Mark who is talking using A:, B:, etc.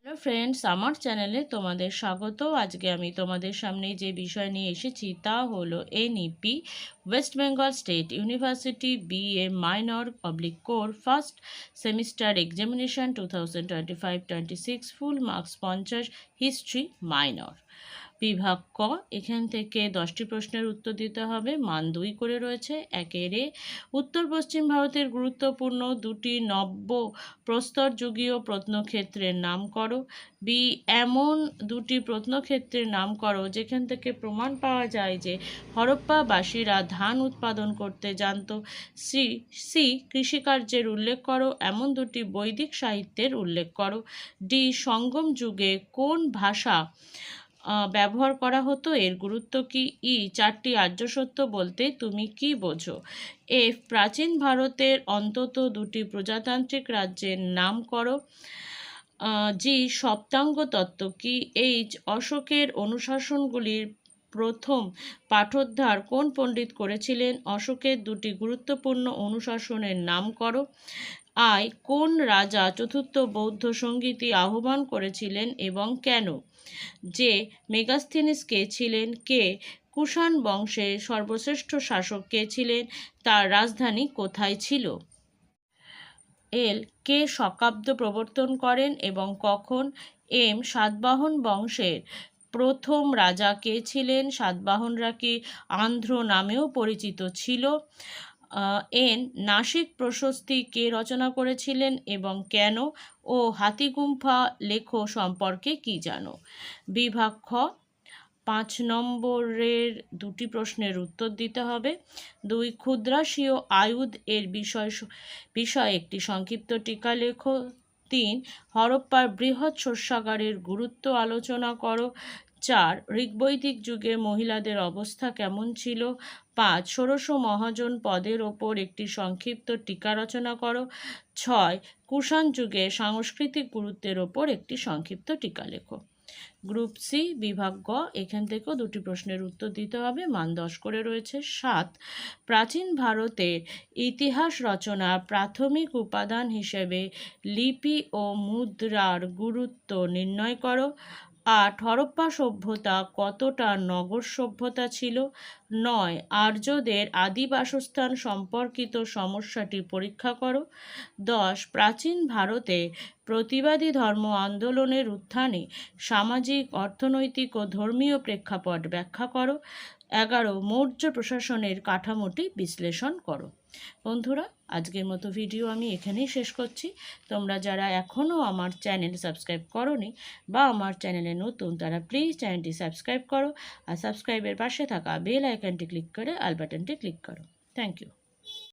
A: Hello friends, আমার চ্যানেলে তোমাদের স্বাগত। আজকে আমি তোমাদের সামনে যে বিষয় নিয়ে এসেছি তা হলো NEP West Bengal state university BA minor public core first semester examination 2025-26 full marks 50 history minor. বিভাগ ক, এখান থেকে 10টি প্রশ্নের উত্তর দিতে হবে। মান 2 করে রয়েছে। একের এ, উত্তর পশ্চিম ভারতের গুরুত্বপূর্ণ দুটি নব্য প্রস্তরযুগীয় প্রত্নক্ষেত্রের নাম করো। বি, এমন দুটি প্রত্নক্ষেত্রের নাম করো যেখান থেকে প্রমাণ পাওয়া যায় যে হরপ্পাবাসীরা ধান উৎপাদন করতে জানত। সি, কৃষিকার্যের উল্লেখ করো। এমন দুটি বৈদিক সাহিত্যের উল্লেখ করো। ডি, সঙ্গম যুগে কোন ভাষা ব্যবহার করা হতো, এর গুরুত্ব কি? ই, 4টি আর্য সত্য বলতে তুমি কি বোঝো? এফ, প্রাচীন ভারতের অন্তত দুটি প্রজাতান্ত্রিক রাজ্যের নাম করো। জি, সপ্তাঙ্গ তত্ত্ব কি? এইচ, অশোকের অনুশাসনগুলির প্রথম পাঠোদ্ধার কোন পণ্ডিত করেছিলেন? অশোকের দুটি গুরুত্বপূর্ণ অনুশাসনের নাম করো। আই, কোন রাজা চতুর্থ বৌদ্ধ সঙ্গীতি আহ্বান করেছিলেন এবং কেন? যে, মেগাস্থিনিস কে ছিলেন? কে, কুষাণ বংশের সর্বশ্রেষ্ঠ শাসক কে ছিলেন? তার রাজধানী কোথায় ছিল? এল, কে শকাব্দ প্রবর্তন করেন এবং কখন? এম, সাতবাহন বংশের প্রথম রাজা কে ছিলেন? সাতবাহনরা কি আন্ধ্র নামেও পরিচিত ছিল? এন, নাসিক প্রশস্তি কে রচনা করেছিলেন এবং কেন? ও, হাতিগুম্ফা লেখো সম্পর্কে কি জানো? বিভাগ খ, 5 নম্বরের দুটি প্রশ্নের উত্তর দিতে হবে। 2, ক্ষুদ্রাসীয় আয়ুধ এর বিষয়ে একটি সংক্ষিপ্ত টিকা লেখো। 3, হরপ্পার বৃহৎ শস্যাগারের গুরুত্ব আলোচনা করো। 4, ঋগ্বৈদিক যুগে মহিলাদের অবস্থা কেমন ছিল? 5, ষোড়শ মহাজন পদের ওপর একটি সংক্ষিপ্ত টিকা রচনা করো। 6, কুষাণ যুগের সাংস্কৃতিক গুরুত্বের ওপর একটি সংক্ষিপ্ত টিকা লেখো। গ্রুপ সি, বিভাগ গ, এখান থেকেও দুটি প্রশ্নের উত্তর দিতে হবে। মান 10 করে রয়েছে। 7, প্রাচীন ভারতের ইতিহাস রচনার প্রাথমিক উপাদান হিসেবে লিপি ও মুদ্রার গুরুত্ব নির্ণয় করো। 8, হরপ্পা সভ্যতা কতটা নগর সভ্যতা ছিল? 9, আর্যদের আদি বাসস্থান সম্পর্কিত সমস্যাটি পরীক্ষা করো। 10, প্রাচীন ভারতে প্রতিবাদী ধর্ম আন্দোলনের উত্থানে সামাজিক, অর্থনৈতিক ও ধর্মীয় প্রেক্ষাপট ব্যাখ্যা করো। 11, মৌর্য প্রশাসনের কাঠামোটি বিশ্লেষণ করো। বন্ধুরা, আজকের মতো ভিডিও আমি এখানেই শেষ করছি। তোমরা যারা এখনও আমার চ্যানেল সাবস্ক্রাইব করোনি বা আমার চ্যানেলে নতুন, তারা প্লিজ চ্যানেলটি সাবস্ক্রাইব করো আর সাবস্ক্রাইবের পাশে থাকা বেল আইকনটি ক্লিক করে অল বাটনটি ক্লিক করো। Thank you.